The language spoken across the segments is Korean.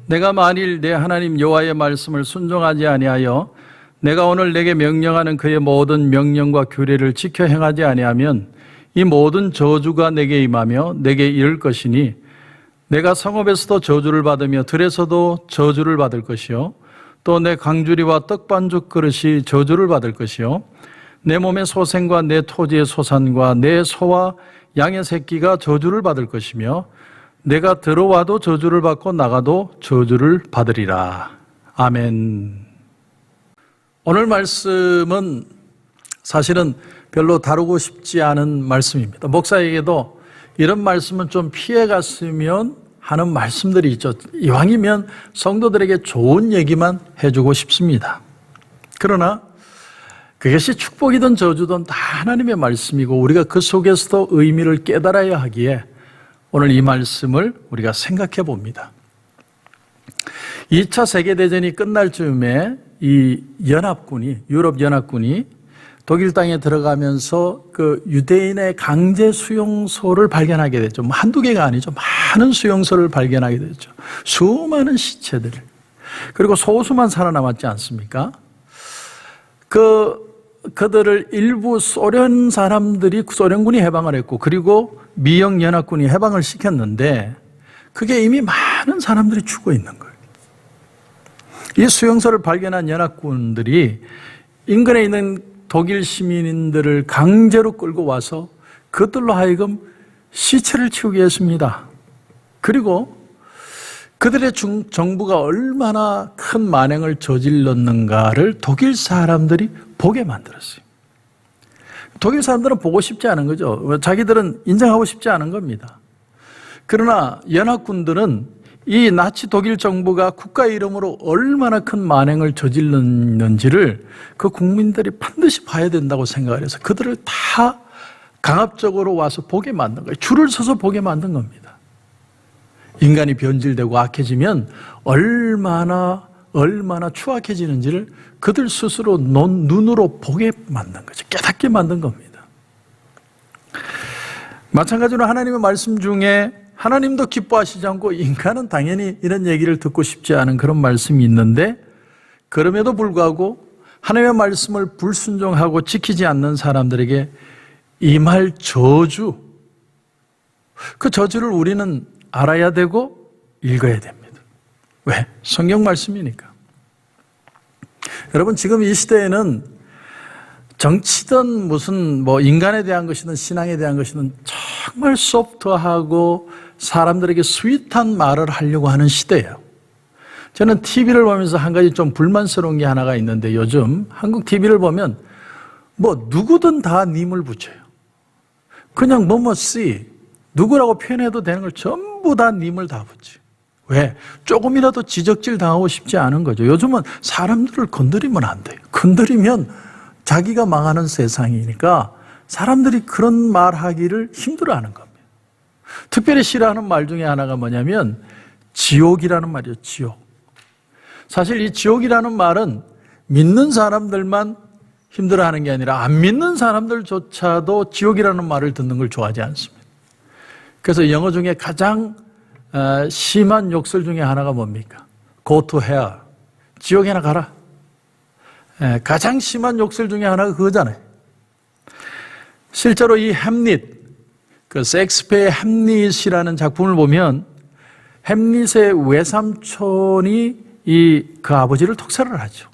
내가 만일 내 하나님 여호와의 말씀을 순종하지 아니하여 내가 오늘 내게 명령하는 그의 모든 명령과 규례를 지켜 행하지 아니하면 이 모든 저주가 내게 임하며 내게 이를 것이니 내가 성읍에서도 저주를 받으며 들에서도 저주를 받을 것이요 또 내 강주리와 떡반죽 그릇이 저주를 받을 것이요 내 몸의 소생과 내 토지의 소산과 내 소와 양의 새끼가 저주를 받을 것이며 내가 들어와도 저주를 받고 나가도 저주를 받으리라. 아멘. 오늘 말씀은 사실은 별로 다루고 싶지 않은 말씀입니다. 목사에게도 이런 말씀은 좀 피해갔으면 하는 말씀들이 있죠. 이왕이면 성도들에게 좋은 얘기만 해주고 싶습니다. 그러나 그것이 축복이든 저주든 다 하나님의 말씀이고 우리가 그 속에서도 의미를 깨달아야 하기에 오늘 이 말씀을 우리가 생각해 봅니다. 2차 세계대전이 끝날 즈음에 이 유럽 연합군이 독일 땅에 들어가면서 그 유대인의 강제 수용소를 발견하게 됐죠. 한두 개가 아니죠. 많은 수용소를 발견하게 됐죠. 수많은 시체들. 그리고 소수만 살아남았지 않습니까? 그들을 일부 소련 사람들이 소련군이 해방을 했고 그리고 미영 연합군이 해방을 시켰는데 그게 이미 많은 사람들이 죽어 있는 거예요. 이 수용소를 발견한 연합군들이 인근에 있는 독일 시민들을 강제로 끌고 와서 그들로 하여금 시체를 치우게 했습니다. 그리고 그들의 정부가 얼마나 큰 만행을 저질렀는가를 독일 사람들이 보게 만들었어요. 독일 사람들은 보고 싶지 않은 거죠. 자기들은 인정하고 싶지 않은 겁니다. 그러나 연합군들은 이 나치 독일 정부가 국가 이름으로 얼마나 큰 만행을 저질렀는지를 그 국민들이 반드시 봐야 된다고 생각을 해서 그들을 다 강압적으로 와서 보게 만든 거예요. 줄을 서서 보게 만든 겁니다. 인간이 변질되고 악해지면 얼마나 추악해지는지를 그들 스스로 눈으로 보게 만든 거죠. 깨닫게 만든 겁니다. 마찬가지로 하나님의 말씀 중에 하나님도 기뻐하시지 않고 인간은 당연히 이런 얘기를 듣고 싶지 않은 그런 말씀이 있는데 그럼에도 불구하고 하나님의 말씀을 불순종하고 지키지 않는 사람들에게 임할 저주, 그 저주를 우리는 알아야 되고 읽어야 됩니다. 왜? 성경 말씀이니까. 여러분 지금 이 시대에는 정치든 무슨 인간에 대한 것이든 신앙에 대한 것이든 정말 소프트하고 사람들에게 스윗한 말을 하려고 하는 시대예요. 저는 TV를 보면서 한 가지 좀 불만스러운 게 하나가 있는데 요즘 한국 TV를 보면 누구든 다 님을 붙여요. 그냥 씨 누구라고 표현해도 되는 걸 전부 다 님을 다 붙여요. 왜? 조금이라도 지적질 당하고 싶지 않은 거죠. 요즘은 사람들을 건드리면 안 돼요. 건드리면 자기가 망하는 세상이니까 사람들이 그런 말 하기를 힘들어하는 겁니다. 특별히 싫어하는 말 중에 하나가 뭐냐면 지옥이라는 말이에요. 지옥. 사실 이 지옥이라는 말은 믿는 사람들만 힘들어하는 게 아니라 안 믿는 사람들조차도 지옥이라는 말을 듣는 걸 좋아하지 않습니다. 그래서 영어 중에 가장 심한 욕설 중에 하나가 뭡니까? Go to hell. 지옥에나 가라. 가장 심한 욕설 중에 하나가 그거잖아요. 실제로 이 햄릿, 셰익스피어의 햄릿이라는 작품을 보면 햄릿의 외삼촌이 그 아버지를 독살을 하죠.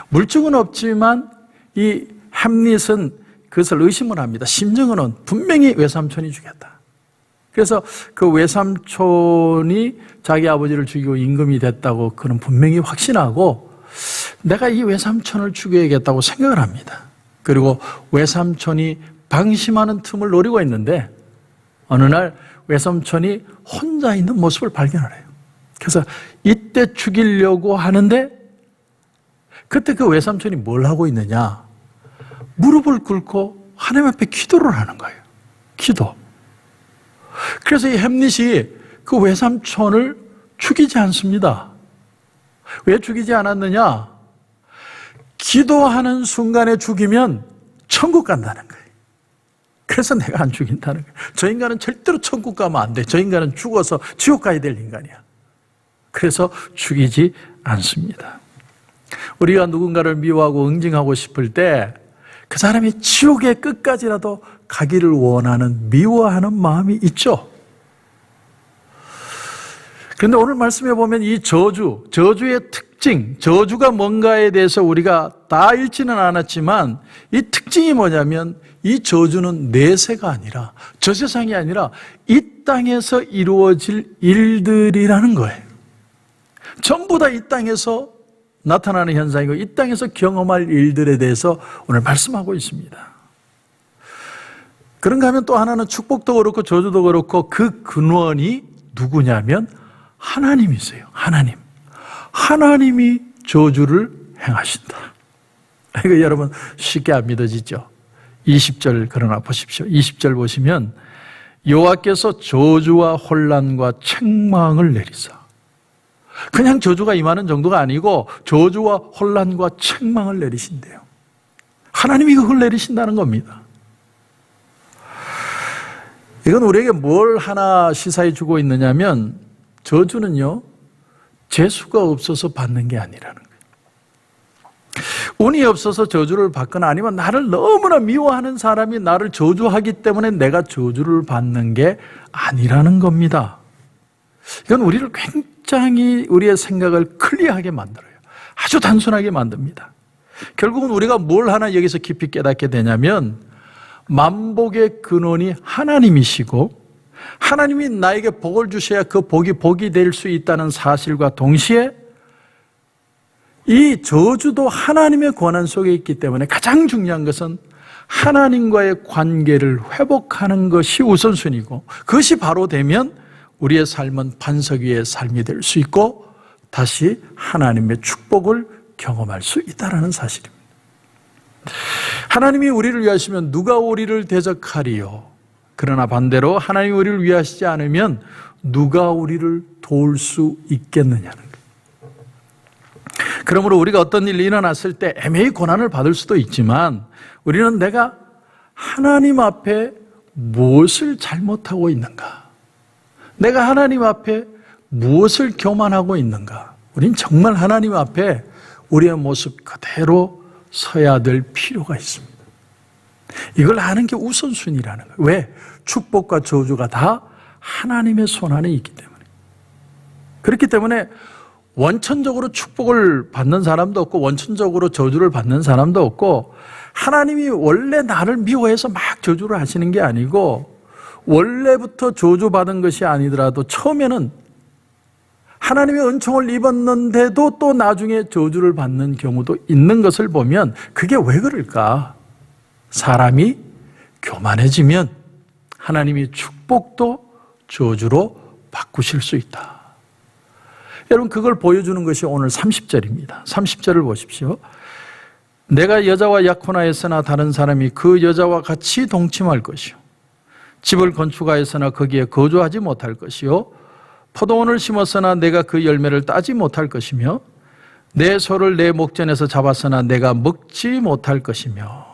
물증은 없지만 이 햄릿은 그것을 의심을 합니다. 심증은 분명히 외삼촌이 죽였다. 그래서 그 외삼촌이 자기 아버지를 죽이고 임금이 됐다고 그는 분명히 확신하고 내가 이 외삼촌을 죽여야겠다고 생각을 합니다. 그리고 외삼촌이 방심하는 틈을 노리고 있는데 어느 날 외삼촌이 혼자 있는 모습을 발견을 해요. 그래서 이때 죽이려고 하는데 그때 그 외삼촌이 뭘 하고 있느냐? 무릎을 꿇고 하나님 앞에 기도를 하는 거예요. 기도. 그래서 이 햄릿이 그 외삼촌을 죽이지 않습니다. 왜 죽이지 않았느냐? 기도하는 순간에 죽이면 천국 간다는 거예요. 그래서 내가 안 죽인다는 거예요. 저 인간은 절대로 천국 가면 안 돼. 저 인간은 죽어서 지옥 가야 될 인간이야. 그래서 죽이지 않습니다. 우리가 누군가를 미워하고 응징하고 싶을 때 그 사람이 지옥의 끝까지라도 가기를 원하는 미워하는 마음이 있죠. 그런데 오늘 말씀해 보면 이 저주의 특징, 저주가 뭔가에 대해서 우리가 다 읽지는 않았지만 이 특징이 뭐냐면 이 저주는 내세가 아니라, 저 세상이 아니라 이 땅에서 이루어질 일들이라는 거예요. 전부 다 이 땅에서 나타나는 현상이고 이 땅에서 경험할 일들에 대해서 오늘 말씀하고 있습니다. 그런가 하면 또 하나는 축복도 그렇고 저주도 그렇고 그 근원이 누구냐면 하나님이세요. 하나님이 저주를 행하신다. 이거 여러분 쉽게 안 믿어지죠? 20절 그러나 보십시오. 20절 보시면 여호와께서 저주와 혼란과 책망을 내리사. 그냥 저주가 임하는 정도가 아니고 저주와 혼란과 책망을 내리신대요. 하나님이 그걸 내리신다는 겁니다. 이건 우리에게 뭘 하나 시사해 주고 있느냐면 저주는요, 재수가 없어서 받는 게 아니라는 거예요. 운이 없어서 저주를 받거나 아니면 나를 너무나 미워하는 사람이 나를 저주하기 때문에 내가 저주를 받는 게 아니라는 겁니다. 이건 우리를 굉장히 우리의 생각을 클리어하게 만들어요. 아주 단순하게 만듭니다. 결국은 우리가 뭘 하나 여기서 깊이 깨닫게 되냐면 만복의 근원이 하나님이시고 하나님이 나에게 복을 주셔야 그 복이 될 수 있다는 사실과 동시에 이 저주도 하나님의 권한 속에 있기 때문에 가장 중요한 것은 하나님과의 관계를 회복하는 것이 우선순위고 그것이 바로 되면 우리의 삶은 반석 위의 삶이 될 수 있고 다시 하나님의 축복을 경험할 수 있다는 사실입니다. 하나님이 우리를 위하시면 누가 우리를 대적하리요? 그러나 반대로 하나님이 우리를 위하시지 않으면 누가 우리를 도울 수 있겠느냐는 거예요. 그러므로 우리가 어떤 일이 일어났을 때 애매히 고난을 받을 수도 있지만 우리는 내가 하나님 앞에 무엇을 잘못하고 있는가? 내가 하나님 앞에 무엇을 교만하고 있는가? 우린 정말 하나님 앞에 우리의 모습 그대로 서야 될 필요가 있습니다. 이걸 아는 게 우선순위라는 거예요. 왜? 축복과 저주가 다 하나님의 손안에 있기 때문에. 그렇기 때문에 원천적으로 축복을 받는 사람도 없고 원천적으로 저주를 받는 사람도 없고 하나님이 원래 나를 미워해서 막 저주를 하시는 게 아니고 원래부터 저주받은 것이 아니더라도 처음에는 하나님의 은총을 입었는데도 또 나중에 저주를 받는 경우도 있는 것을 보면 그게 왜 그럴까? 사람이 교만해지면 하나님이 축복도 저주로 바꾸실 수 있다. 여러분 그걸 보여주는 것이 오늘 30절입니다. 30절을 보십시오. 내가 여자와 약혼하였으나 다른 사람이 그 여자와 같이 동침할 것이요 집을 건축하였으나 거기에 거주하지 못할 것이요 포도원을 심었으나 내가 그 열매를 따지 못할 것이며 내 소를 내 목전에서 잡았으나 내가 먹지 못할 것이며.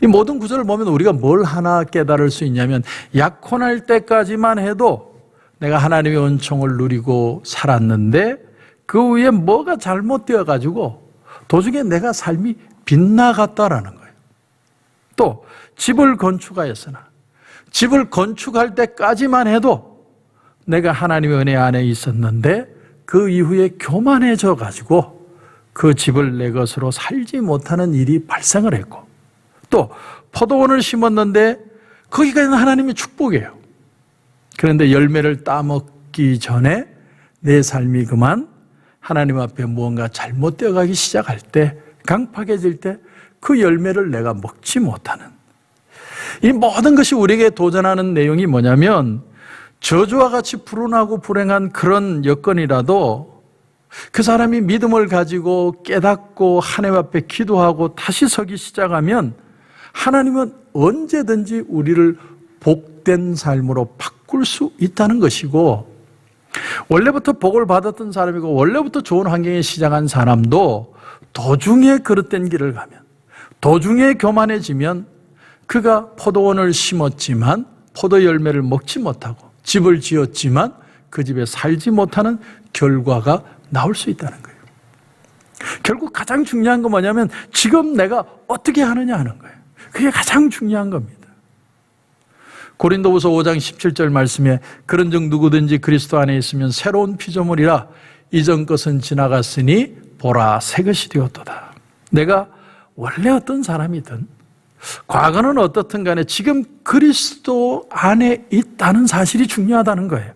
이 모든 구절을 보면 우리가 뭘 하나 깨달을 수 있냐면 약혼할 때까지만 해도 내가 하나님의 은총을 누리고 살았는데 그 위에 뭐가 잘못되어 가지고 도중에 내가 삶이 빗나갔다라는 거예요. 또 집을 건축하였으나 집을 건축할 때까지만 해도 내가 하나님의 은혜 안에 있었는데 그 이후에 교만해져 가지고 그 집을 내 것으로 살지 못하는 일이 발생을 했고 또 포도원을 심었는데 거기가 하나님의 축복이에요. 그런데 열매를 따먹기 전에 내 삶이 그만 하나님 앞에 무언가 잘못되어 가기 시작할 때 강팍해질 때 그 열매를 내가 먹지 못하는 이 모든 것이 우리에게 도전하는 내용이 뭐냐면 저주와 같이 불운하고 불행한 그런 여건이라도 그 사람이 믿음을 가지고 깨닫고 하나님 앞에 기도하고 다시 서기 시작하면 하나님은 언제든지 우리를 복된 삶으로 바꿀 수 있다는 것이고 원래부터 복을 받았던 사람이고 원래부터 좋은 환경에 시작한 사람도 도중에 그릇된 길을 가면 도중에 교만해지면 그가 포도원을 심었지만 포도 열매를 먹지 못하고 집을 지었지만 그 집에 살지 못하는 결과가 나올 수 있다는 거예요. 결국 가장 중요한 건 뭐냐면 지금 내가 어떻게 하느냐 하는 거예요. 그게 가장 중요한 겁니다. 고린도후서 5장 17절 말씀에 그런즉 누구든지 그리스도 안에 있으면 새로운 피조물이라 이전 것은 지나갔으니 보라 새 것이 되었도다. 내가 원래 어떤 사람이든 과거는 어떻든 간에 지금 그리스도 안에 있다는 사실이 중요하다는 거예요.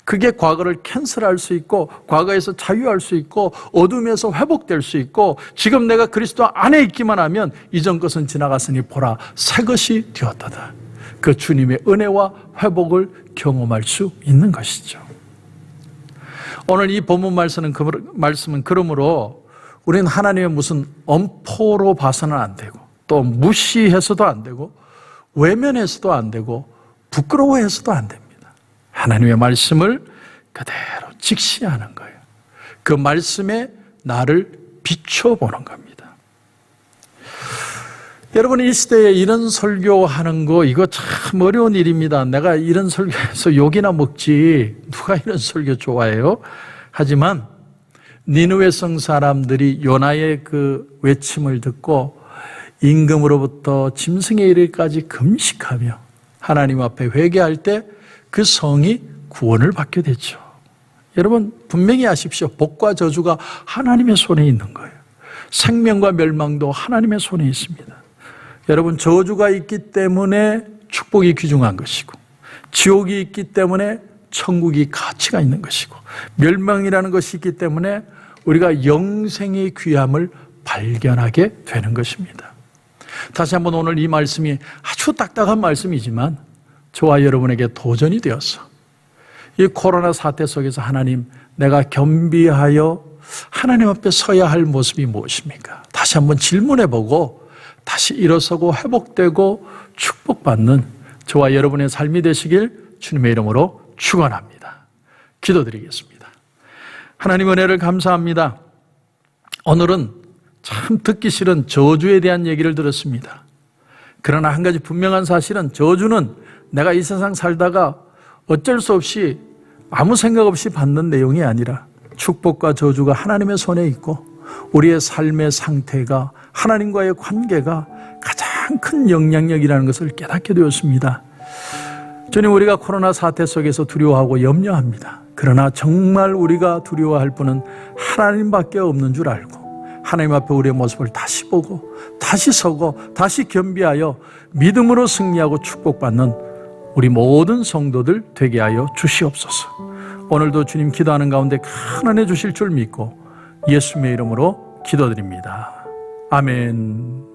그게 과거를 캔슬할 수 있고 과거에서 자유할 수 있고 어둠에서 회복될 수 있고 지금 내가 그리스도 안에 있기만 하면 이전 것은 지나갔으니 보라 새 것이 되었도다. 그 주님의 은혜와 회복을 경험할 수 있는 것이죠. 오늘 이 본문 말씀은 그러므로 우리는 하나님의 무슨 엄포로 봐서는 안 되고 또 무시해서도 안 되고 외면해서도 안 되고 부끄러워해서도 안 됩니다. 하나님의 말씀을 그대로 직시하는 거예요. 그 말씀에 나를 비춰보는 겁니다. 여러분, 이 시대에 이런 설교하는 거 이거 참 어려운 일입니다. 내가 이런 설교해서 욕이나 먹지 누가 이런 설교 좋아해요? 하지만 니느웨 성 사람들이 요나의 그 외침을 듣고 임금으로부터 짐승의 일까지 금식하며 하나님 앞에 회개할 때 그 성이 구원을 받게 됐죠. 여러분 분명히 아십시오. 복과 저주가 하나님의 손에 있는 거예요. 생명과 멸망도 하나님의 손에 있습니다. 여러분 저주가 있기 때문에 축복이 귀중한 것이고 지옥이 있기 때문에 천국이 가치가 있는 것이고 멸망이라는 것이 있기 때문에 우리가 영생의 귀함을 발견하게 되는 것입니다. 다시 한번 오늘 이 말씀이 아주 딱딱한 말씀이지만 저와 여러분에게 도전이 되어서 이 코로나 사태 속에서 하나님 내가 겸비하여 하나님 앞에 서야 할 모습이 무엇입니까? 다시 한번 질문해보고 다시 일어서고 회복되고 축복받는 저와 여러분의 삶이 되시길 주님의 이름으로 축원합니다. 기도드리겠습니다. 하나님 은혜를 감사합니다. 오늘은 참 듣기 싫은 저주에 대한 얘기를 들었습니다. 그러나 한 가지 분명한 사실은 저주는 내가 이 세상 살다가 어쩔 수 없이 아무 생각 없이 받는 내용이 아니라 축복과 저주가 하나님의 손에 있고 우리의 삶의 상태가 하나님과의 관계가 가장 큰 영향력이라는 것을 깨닫게 되었습니다. 주님, 우리가 코로나 사태 속에서 두려워하고 염려합니다. 그러나 정말 우리가 두려워할 분은 하나님밖에 없는 줄 알고 하나님 앞에 우리의 모습을 다시 보고 다시 서고 다시 겸비하여 믿음으로 승리하고 축복받는 우리 모든 성도들 되게 하여 주시옵소서. 오늘도 주님 기도하는 가운데 큰 은혜 주실 줄 믿고 예수님의 이름으로 기도드립니다. 아멘.